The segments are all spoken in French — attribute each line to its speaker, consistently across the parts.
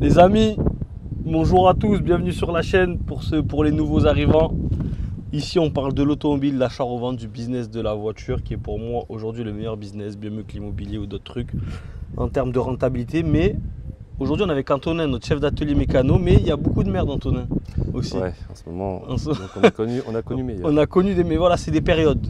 Speaker 1: Les amis, bonjour à tous, bienvenue sur la chaîne pour les nouveaux arrivants. Ici on parle de l'automobile, l'achat-revente, du business de la voiture qui est pour moi aujourd'hui le meilleur business, bien mieux que l'immobilier ou d'autres trucs en termes de rentabilité. Mais aujourd'hui on est avec Antonin, notre chef d'atelier mécano, mais il y a beaucoup de merde Antonin aussi.
Speaker 2: Ouais, en ce moment, donc on a connu meilleur.
Speaker 1: On a connu des, mais voilà, c'est des périodes.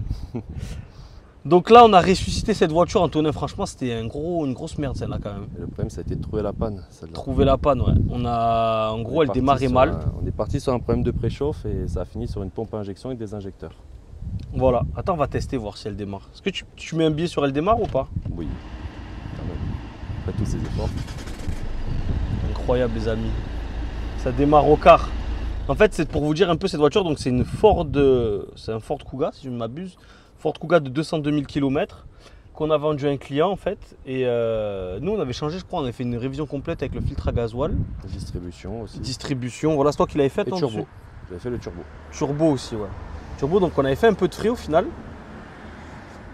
Speaker 1: Donc là on a ressuscité cette voiture Antonin, franchement c'était une grosse merde celle-là quand même.
Speaker 2: Et le problème ça a été de trouver la panne.
Speaker 1: Trouver la panne, ouais. En gros elle démarrait mal.
Speaker 2: On est parti sur un problème de préchauffe et ça a fini sur une pompe à injection et des injecteurs.
Speaker 1: Voilà, attends on va tester voir si elle démarre. Est-ce que tu mets un billet sur elle démarre ou pas?
Speaker 2: Oui, quand même. Après tous ces efforts.
Speaker 1: Incroyable les amis. Ça démarre au quart. En fait c'est pour vous dire un peu cette voiture, donc c'est une Ford, c'est un Ford Kuga si je ne m'abuse. Ford Kuga de 202 000 km qu'on a vendu à un client en fait. Et nous on avait changé, je crois, on avait fait une révision complète avec le filtre à gasoil.
Speaker 2: Distribution aussi.
Speaker 1: Distribution, voilà, c'est toi qui l'avais fait.
Speaker 2: Et turbo. J'avais fait le turbo.
Speaker 1: Turbo aussi, ouais. Turbo, donc on avait fait un peu de frais au final.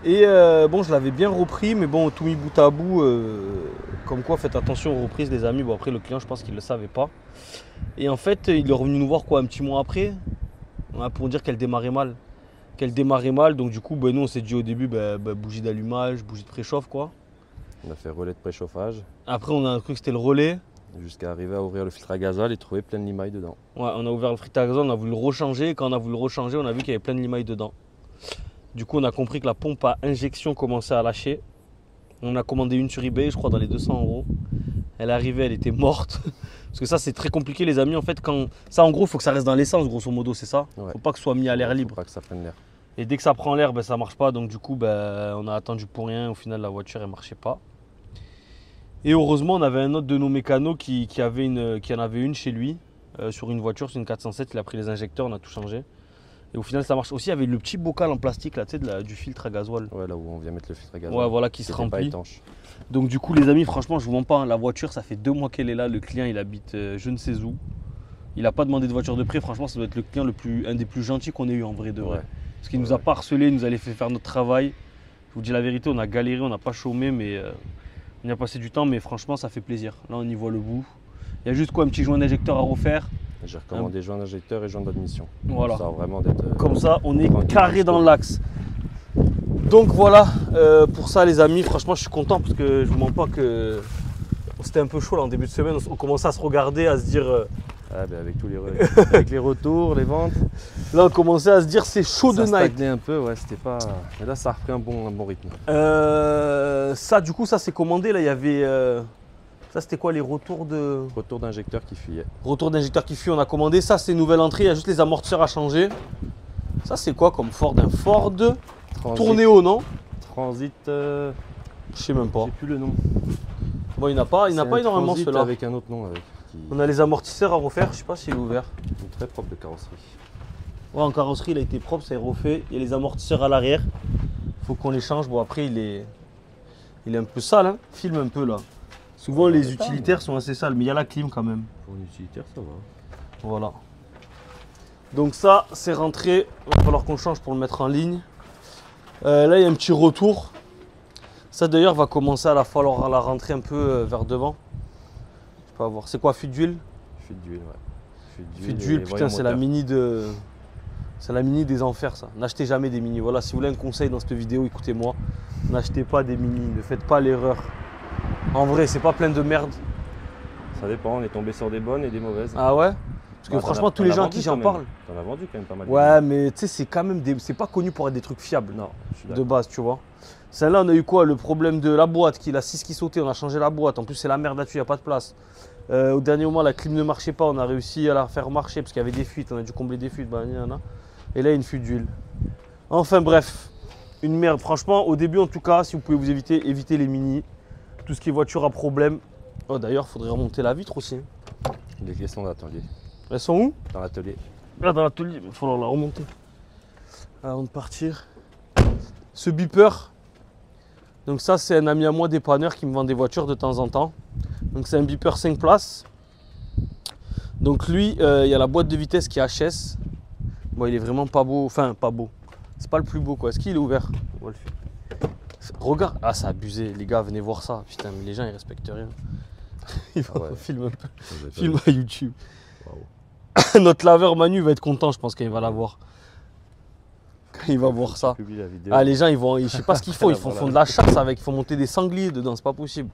Speaker 1: Et bon, je l'avais bien repris, mais bon, tout mis bout à bout, comme quoi faites attention aux reprises les amis. Bon après le client je pense qu'il ne le savait pas. Et en fait il est revenu nous voir quoi un petit mois après, pour dire qu'elle démarrait mal. Donc du coup nous on s'est dit au début bougie d'allumage, bougie de préchauffe quoi.
Speaker 2: On a fait relais de préchauffage.
Speaker 1: Après on a cru que c'était le relais.
Speaker 2: Jusqu'à arriver à ouvrir le filtre à gasoil et trouver plein de limailles dedans.
Speaker 1: Ouais, on a ouvert le filtre à gasoil, on a voulu le rechanger, et quand on a voulu le rechanger on a vu qu'il y avait plein de limailles dedans. Du coup on a compris que la pompe à injection commençait à lâcher. On a commandé une sur eBay, je crois dans les 200 €. Elle est arrivée, elle était morte. Parce que ça c'est très compliqué les amis en fait, quand ça en gros il faut que ça reste dans l'essence grosso modo, c'est ça.
Speaker 2: Ouais.
Speaker 1: Faut pas que ce soit mis à l'air libre.
Speaker 2: Faut pas que ça prenne l'air.
Speaker 1: Et dès que ça prend l'air, ça marche pas. Donc du coup, on a attendu pour rien. Au final, la voiture, elle marchait pas. Et heureusement, on avait un autre de nos mécanos qui en avait une chez lui, sur une voiture, sur une 407. Il a pris les injecteurs, on a tout changé. Et au final, ça marche. Aussi, il y avait le petit bocal en plastique là, tu sais, du filtre à gasoil.
Speaker 2: Ouais, là où on vient mettre le filtre à gasoil.
Speaker 1: Ouais, voilà, qui se
Speaker 2: pas
Speaker 1: remplit.
Speaker 2: étanche.
Speaker 1: Donc du coup, les amis, franchement, je vous mens pas. Hein, la voiture, ça fait 2 mois qu'elle est là. Le client, il habite je ne sais où. Il n'a pas demandé de voiture de prêt. Franchement, ça doit être le client un des plus gentils qu'on ait eu en vrai de vrai.
Speaker 2: Ouais.
Speaker 1: Parce qu'il nous a pas harcelé, il nous a fait faire notre travail. Je vous dis la vérité, on a galéré, on n'a pas chômé, mais on y a passé du temps, mais franchement, ça fait plaisir. Là, on y voit le bout. Il y a juste quoi, un petit joint d'injecteur à refaire.
Speaker 2: J'ai recommandé joint d'injecteur et joint d'admission.
Speaker 1: Voilà.
Speaker 2: Ça vraiment d'être.
Speaker 1: Comme ça, on est carré dans l'axe. Donc voilà, pour ça, les amis, franchement, je suis content parce que je vous mens pas que c'était un peu chaud là en début de semaine. On commençait à se regarder, à se dire.
Speaker 2: Avec tous avec les retours, les ventes.
Speaker 1: Là, on commençait à se dire c'est chaud de night.
Speaker 2: Ça stagnait un peu, ouais, c'était pas. Mais là, ça a repris un bon rythme.
Speaker 1: Ça, du coup, ça c'est commandé. Là, il y avait. Ça, c'était quoi les retours de.
Speaker 2: Retour d'injecteur qui fuyait.
Speaker 1: Retour d'injecteur qui fuit, on a commandé. Ça, c'est nouvelle entrée. Il y a juste les amortisseurs à changer. Ça, c'est quoi comme Ford? Un Ford Tourneo, non?
Speaker 2: Transit.
Speaker 1: Je sais même pas.
Speaker 2: J'ai plus le nom.
Speaker 1: Bon, il n'a pas énormément ceux-là.
Speaker 2: Avec un autre nom.
Speaker 1: On a les amortisseurs à refaire. Je sais pas s'il est ouvert.
Speaker 2: Une très propre de carrosserie.
Speaker 1: Ouais, en carrosserie, il a été propre, ça est refait. Il y a les amortisseurs à l'arrière. Faut qu'on les change. Bon, après, il est un peu sale. Hein. Filme un peu là. Souvent, les utilitaires sont assez sales, mais il y a la clim quand même.
Speaker 2: Pour un utilitaire, ça va.
Speaker 1: Voilà. Donc ça, c'est rentré. Il va falloir qu'on change pour le mettre en ligne. Là, il y a un petit retour. Ça, d'ailleurs, va commencer à falloir la rentrer un peu vers devant. Je peux voir. C'est quoi, fuite d'huile?
Speaker 2: Fuite d'huile, ouais.
Speaker 1: Fuite d'huile, putain, c'est la mini de. C'est la mini des enfers, ça. N'achetez jamais des mini. Voilà, si vous voulez un conseil dans cette vidéo, écoutez-moi. N'achetez pas des mini. Ne faites pas l'erreur. En vrai, c'est pas plein de merde.
Speaker 2: Ça dépend, on est tombé sur des bonnes et des mauvaises.
Speaker 1: Ah ouais? Parce que franchement, tous les gens à qui j'en parle.
Speaker 2: T'en as vendu quand même pas mal.
Speaker 1: Ouais, mais tu sais, c'est quand même c'est pas connu pour être des trucs fiables.
Speaker 2: Non,
Speaker 1: de base, tu vois. Celle-là, on a eu quoi? Le problème de la boîte, la 6 qui sautait, on a changé la boîte. En plus, c'est la merde là-dessus, il n'y a pas de place. Au dernier moment, la clim ne marchait pas, on a réussi à la faire marcher parce qu'il y avait des fuites, on a dû combler des fuites. Et là, il y a une fuite d'huile. Enfin bref, une merde. Franchement, au début, en tout cas, si vous pouvez vous éviter les mini, tout ce qui est voiture à problème. Oh, d'ailleurs, il faudrait remonter la vitre aussi.
Speaker 2: Les clés sont dans l'atelier.
Speaker 1: Elles sont où?
Speaker 2: Dans l'atelier.
Speaker 1: Là, dans l'atelier, il va falloir la remonter. Avant de partir. Ce beeper. Donc ça, c'est un ami à moi dépanneur qui me vend des voitures de temps en temps. Donc c'est un beeper 5 places. Donc lui, il y a la boîte de vitesse qui est HS. Bon, il est vraiment pas beau. Enfin, pas beau. C'est pas le plus beau, quoi. Est-ce qu'il est ouvert? On va le faire. Regarde. Ah, c'est abusé. Les gars, venez voir ça. Putain, mais les gens, ils respectent rien. Il va
Speaker 2: Ah ouais.
Speaker 1: filmer un peu.
Speaker 2: Ça doit être
Speaker 1: Film à YouTube.
Speaker 2: Waouh.
Speaker 1: Notre laveur Manu va être content, je pense, quand il va la voir. Quand il va voir ça.
Speaker 2: Publie la vidéo.
Speaker 1: Ah, les gens, ils vont, je sais pas ce qu'ils font, ils
Speaker 2: Voilà.
Speaker 1: font de la chasse avec, ils font monter des sangliers dedans, c'est pas possible.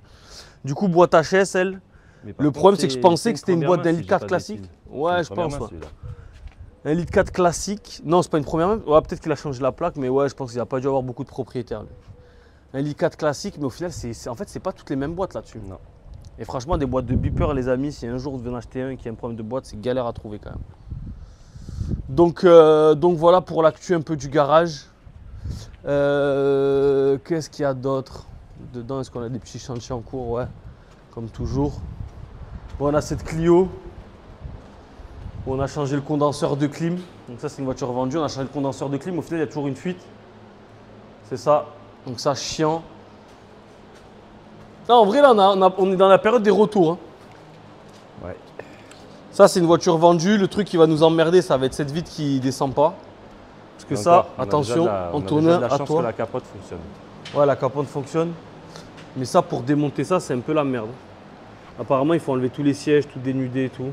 Speaker 1: Du coup, boîte HS, elle.
Speaker 2: Mais par
Speaker 1: Le
Speaker 2: contre,
Speaker 1: problème, c'est que je pensais que c'était une
Speaker 2: première
Speaker 1: boîte
Speaker 2: main,
Speaker 1: d'un
Speaker 2: si
Speaker 1: litre
Speaker 2: j'ai
Speaker 1: 4
Speaker 2: pas de
Speaker 1: classique.
Speaker 2: bêtises.
Speaker 1: Ouais,
Speaker 2: C'est
Speaker 1: je
Speaker 2: une première
Speaker 1: pense.
Speaker 2: main,
Speaker 1: Ouais.
Speaker 2: celui-là.
Speaker 1: Un litre 4 classique. Non, c'est pas une première main. Ouais, peut-être qu'il a changé la plaque, mais ouais, je pense qu'il n'a pas dû avoir beaucoup de propriétaires. Lui. Un litre 4 classique, mais au final, en fait, c'est pas toutes les mêmes boîtes là-dessus.
Speaker 2: Non.
Speaker 1: Et franchement, des boîtes de beeper, les amis, si un jour vous devez en acheter un et qu'il y a un problème de boîte, c'est galère à trouver quand même. Donc voilà pour l'actu un peu du garage. Qu'est-ce qu'il y a d'autre dedans? Est-ce qu'on a des petits chantiers en cours? Ouais, comme toujours. Bon, on a cette Clio. Où on a changé le condenseur de clim. Donc ça, c'est une voiture vendue. On a changé le condenseur de clim. Au final, il y a toujours une fuite. C'est ça. Donc ça, chiant. Non, en vrai, là, on est dans la période des retours. Hein.
Speaker 2: Ouais.
Speaker 1: Ça, c'est une voiture vendue. Le truc qui va nous emmerder, ça va être cette vitre qui descend pas. Parce que
Speaker 2: Et
Speaker 1: ça,
Speaker 2: encore, on a
Speaker 1: attention,
Speaker 2: déjà de la
Speaker 1: Antonin, à
Speaker 2: chance
Speaker 1: toi.
Speaker 2: que la capote fonctionne.
Speaker 1: Ouais, la capote fonctionne. Mais ça, pour démonter ça, c'est un peu la merde. Apparemment, il faut enlever tous les sièges, tout dénuder et tout.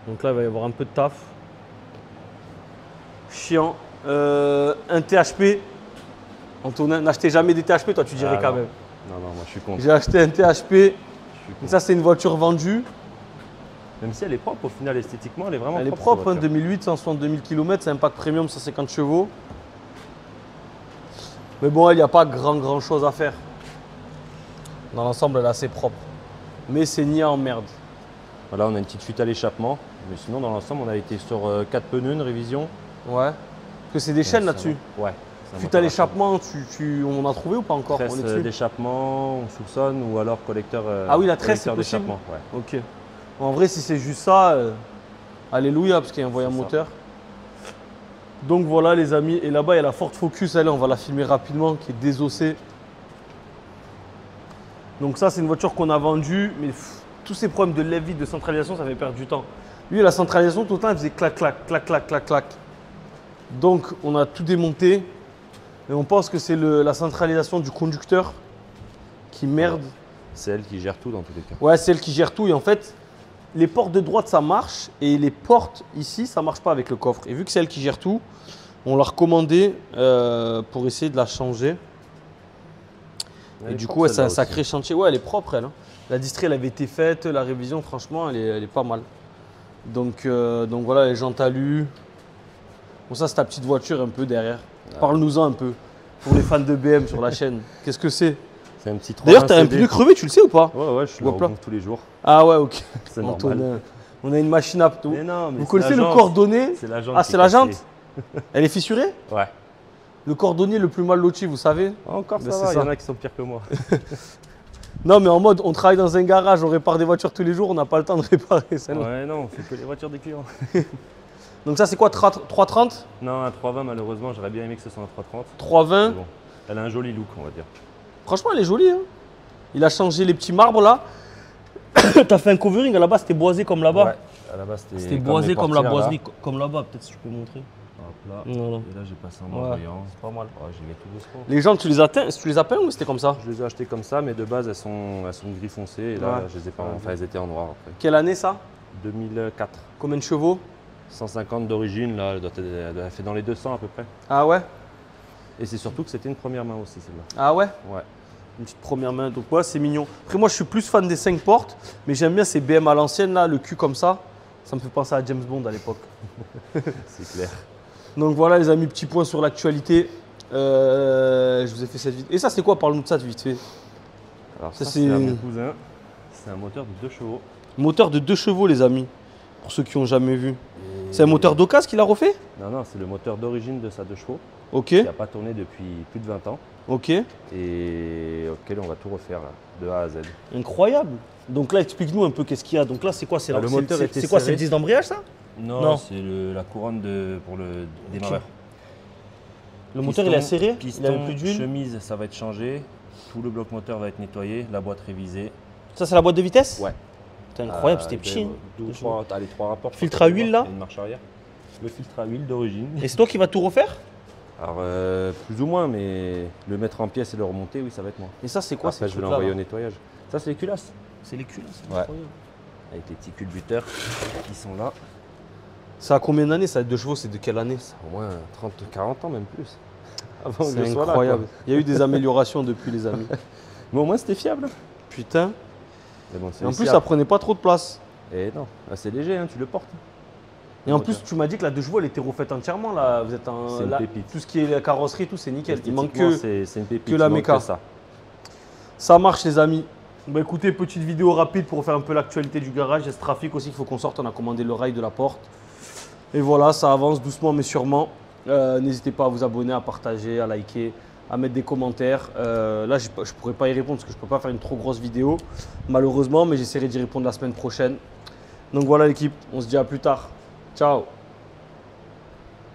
Speaker 1: Donc là, il va y avoir un peu de taf. Chiant. Un THP. Antonin, n'achetez jamais des THP, toi tu dirais
Speaker 2: Ah,
Speaker 1: quand
Speaker 2: non.
Speaker 1: même.
Speaker 2: Non, non, moi je suis contre.
Speaker 1: J'ai acheté un THP.
Speaker 2: Je suis
Speaker 1: Et
Speaker 2: contre.
Speaker 1: ça, c'est une voiture vendue.
Speaker 2: Même si elle est propre, au final, esthétiquement, elle est vraiment
Speaker 1: Elle est
Speaker 2: propre.
Speaker 1: propre, hein,
Speaker 2: cette voiture.
Speaker 1: 2008, 162 000 km, c'est un pack premium, 150 chevaux. Mais bon, il n'y a pas grand chose à faire. Dans l'ensemble, elle est assez propre. Mais c'est ni en merde.
Speaker 2: Voilà, on a une petite fuite à l'échappement. Mais sinon, dans l'ensemble, on a été sur 4 pneus, une révision.
Speaker 1: Ouais. Parce que c'est des chaînes là-dessus.
Speaker 2: Ouais.
Speaker 1: Fuite à l'échappement, on a trouvé ou pas encore? On est
Speaker 2: Tresse
Speaker 1: dessus.
Speaker 2: d'échappement, on soupçonne, ou alors collecteur,
Speaker 1: Ah oui, la tresse, c'est
Speaker 2: collecteur
Speaker 1: possible.
Speaker 2: d'échappement. Ouais.
Speaker 1: Ok. En vrai, si c'est juste ça, alléluia, parce qu'il y a un voyant
Speaker 2: C'est ça.
Speaker 1: moteur. Donc voilà, les amis. Et là-bas, il y a la Ford Focus. Allez, on va la filmer rapidement, qui est désossée. Donc ça, c'est une voiture qu'on a vendue. Mais tous ces problèmes de lève vide, de centralisation, ça fait perdre du temps. Lui, la centralisation, tout le temps, elle faisait clac, clac, clac, clac, clac, clac. Donc, on a tout démonté. Et on pense que c'est la centralisation du conducteur qui merde.
Speaker 2: C'est elle qui gère tout dans tous les cas.
Speaker 1: Ouais, c'est elle qui gère tout. Et en fait, les portes de droite, ça marche. Et les portes ici, ça marche pas avec le coffre. Et vu que c'est elle qui gère tout, on l'a recommandé pour essayer de la changer.
Speaker 2: Elle
Speaker 1: Et
Speaker 2: est
Speaker 1: du
Speaker 2: propre,
Speaker 1: coup, ouais, c'est un
Speaker 2: celle-là
Speaker 1: sacré
Speaker 2: aussi.
Speaker 1: chantier. Ouais, elle est propre, elle. Hein. La distrie, elle avait été faite. La révision, franchement, elle est pas mal. Donc voilà, les jantes alu. Bon, ça, c'est ta petite voiture un peu derrière. Parle-nous-en un peu. Pour les fans de BM sur la chaîne. Qu'est-ce que c'est?
Speaker 2: C'est un petit 320
Speaker 1: D'ailleurs, t'as un
Speaker 2: CD.
Speaker 1: pneu crevé, tu le sais ou pas?
Speaker 2: Ouais, ouais, je le
Speaker 1: Vois plein.
Speaker 2: regonfle tous les jours.
Speaker 1: Ah ouais, ok.
Speaker 2: C'est
Speaker 1: Antonin.
Speaker 2: normal.
Speaker 1: On a une machine à pneus.
Speaker 2: Mais non, mais
Speaker 1: Vous
Speaker 2: c'est
Speaker 1: connaissez
Speaker 2: la
Speaker 1: le
Speaker 2: jante.
Speaker 1: cordonnier?
Speaker 2: C'est la jante.
Speaker 1: Ah,
Speaker 2: qui
Speaker 1: c'est
Speaker 2: est
Speaker 1: la
Speaker 2: cassée.
Speaker 1: jante? Elle est fissurée?
Speaker 2: Ouais.
Speaker 1: Le cordonnier le plus mal loti, vous savez?
Speaker 2: Encore
Speaker 1: Mais
Speaker 2: ça
Speaker 1: c'est
Speaker 2: va, il y
Speaker 1: ça.
Speaker 2: en a qui sont pires que moi.
Speaker 1: Non, mais en mode, on travaille dans un garage, on répare des voitures tous les jours, on n'a pas le temps de réparer celle-là.
Speaker 2: Ouais, non, on fait que les voitures des clients.
Speaker 1: Donc ça, c'est quoi, 330?
Speaker 2: Non, un 320, malheureusement, j'aurais bien aimé que ce soit un 330.
Speaker 1: 320?
Speaker 2: Mais bon, elle a un joli look, on va dire.
Speaker 1: Franchement, elle est jolie. Hein. Il a changé les petits marbres là. T'as fait un covering, à la base, c'était boisé comme là-bas.
Speaker 2: Ouais, à la base,
Speaker 1: C'était
Speaker 2: comme
Speaker 1: boisé
Speaker 2: les
Speaker 1: comme la
Speaker 2: portières,
Speaker 1: boiserie,
Speaker 2: là.
Speaker 1: comme là-bas, peut-être si tu peux montrer.
Speaker 2: Hop là.
Speaker 1: Voilà.
Speaker 2: Et là, j'ai passé en
Speaker 1: Ouais,
Speaker 2: envoyant.
Speaker 1: c'est pas mal.
Speaker 2: Ouais, j'y vais tout doucement.
Speaker 1: Les gens, tu les as peints ou c'était comme ça?
Speaker 2: Je les ai achetées comme ça, mais de base, elles sont gris foncé. Et là,
Speaker 1: Ouais.
Speaker 2: je les ai pas. Enfin, elles étaient en noir après.
Speaker 1: Quelle année ça?
Speaker 2: 2004.
Speaker 1: Combien de chevaux?
Speaker 2: 150 d'origine, là, elle fait dans les 200 à peu près.
Speaker 1: Ah ouais?
Speaker 2: Et c'est surtout que c'était une première main aussi, celle-là.
Speaker 1: Ah ouais?
Speaker 2: Ouais.
Speaker 1: Une petite première main, donc ouais, c'est mignon. Après, moi, je suis plus fan des 5 portes, mais j'aime bien ces BM à l'ancienne, là, le cul comme ça. Ça me fait penser à James Bond à l'époque.
Speaker 2: C'est clair.
Speaker 1: Donc voilà, les amis, petit point sur l'actualité. Je vous ai fait cette vidéo. Et ça, c'est quoi? Parle-nous de ça vite fait.
Speaker 2: Alors,
Speaker 1: Ça,
Speaker 2: ça,
Speaker 1: c'est-
Speaker 2: c'est à mon cousin. C'est un moteur de 2 chevaux.
Speaker 1: Moteur de 2 chevaux, les amis, pour ceux qui n'ont jamais vu.
Speaker 2: Et-
Speaker 1: C'est un moteur d'occasion qu'il a refait?
Speaker 2: Non, non, c'est le moteur d'origine de sa 2 chevaux,
Speaker 1: Ok,
Speaker 2: qui n'a pas tourné depuis plus de 20 ans
Speaker 1: ok.
Speaker 2: et auquel on va tout refaire là, de A à Z.
Speaker 1: Incroyable. Donc là, explique-nous un peu qu'est-ce qu'il y a. Donc là, c'est quoi?
Speaker 2: Ah, le moteur était
Speaker 1: c'est quoi? C'est
Speaker 2: serré.
Speaker 1: le disque d'embrayage, ça?
Speaker 2: Non,
Speaker 1: Non.
Speaker 2: c'est la couronne pour le démarreur.
Speaker 1: Le moteur, il est serré? Il a
Speaker 2: Piston,
Speaker 1: plus d'huile?
Speaker 2: chemise, ça va être changé. Tout le bloc moteur va être nettoyé, la boîte révisée.
Speaker 1: Ça, c'est la boîte de vitesse?
Speaker 2: Ouais.
Speaker 1: C'est incroyable,
Speaker 2: Euh,
Speaker 1: c'était
Speaker 2: il
Speaker 1: petit.
Speaker 2: y a
Speaker 1: hein.
Speaker 2: deux, trois, t'as les 3 rapports.
Speaker 1: Filtre à huile, là
Speaker 2: et une marche arrière. Le filtre à huile d'origine.
Speaker 1: Et c'est toi qui vas tout refaire?
Speaker 2: Alors, plus ou moins, mais le mettre en pièces et le remonter, oui, ça va être moi.
Speaker 1: Et ça, c'est quoi?
Speaker 2: Après,
Speaker 1: ces
Speaker 2: je vais
Speaker 1: trucs-là,
Speaker 2: l'envoyer
Speaker 1: là
Speaker 2: au nettoyage. Ça, c'est les culasses.
Speaker 1: C'est les culs là, c'est
Speaker 2: Ouais.
Speaker 1: incroyable.
Speaker 2: Avec les petits culbuteurs qui sont là.
Speaker 1: Ça a combien d'années ça, 2 chevaux, c'est de quelle année ça?
Speaker 2: Au moins 30, 40 ans, même plus. Avant que
Speaker 1: C'est
Speaker 2: je sois là,
Speaker 1: incroyable.
Speaker 2: quoi.
Speaker 1: Il y a eu des améliorations depuis les amis.
Speaker 2: Mais au moins, c'était fiable.
Speaker 1: Putain.
Speaker 2: Mais bon,
Speaker 1: Et en plus, ça prenait pas trop de place.
Speaker 2: Et non, c'est léger, hein, tu le portes.
Speaker 1: Et en plus, tu m'as dit que la 2 chevaux, elle était refaite entièrement. Là. Vous êtes
Speaker 2: C'est une pépite.
Speaker 1: tout ce qui est la carrosserie, tout, c'est nickel. Il manque
Speaker 2: Esthétiquement,
Speaker 1: que
Speaker 2: c'est une pépite.
Speaker 1: que la
Speaker 2: il manque
Speaker 1: méca.
Speaker 2: que ça.
Speaker 1: ça marche, les amis. Bah écoutez, petite vidéo rapide pour faire un peu l'actualité du garage. Il y a ce trafic aussi, il faut qu'on sorte. On a commandé le rail de la porte. Et voilà, ça avance doucement mais sûrement. N'hésitez pas à vous abonner, à partager, à liker, à mettre des commentaires. Là, je ne pourrais pas y répondre parce que je ne peux pas faire une trop grosse vidéo, malheureusement, mais j'essaierai d'y répondre la semaine prochaine. Donc voilà l'équipe, on se dit à plus tard. Ciao.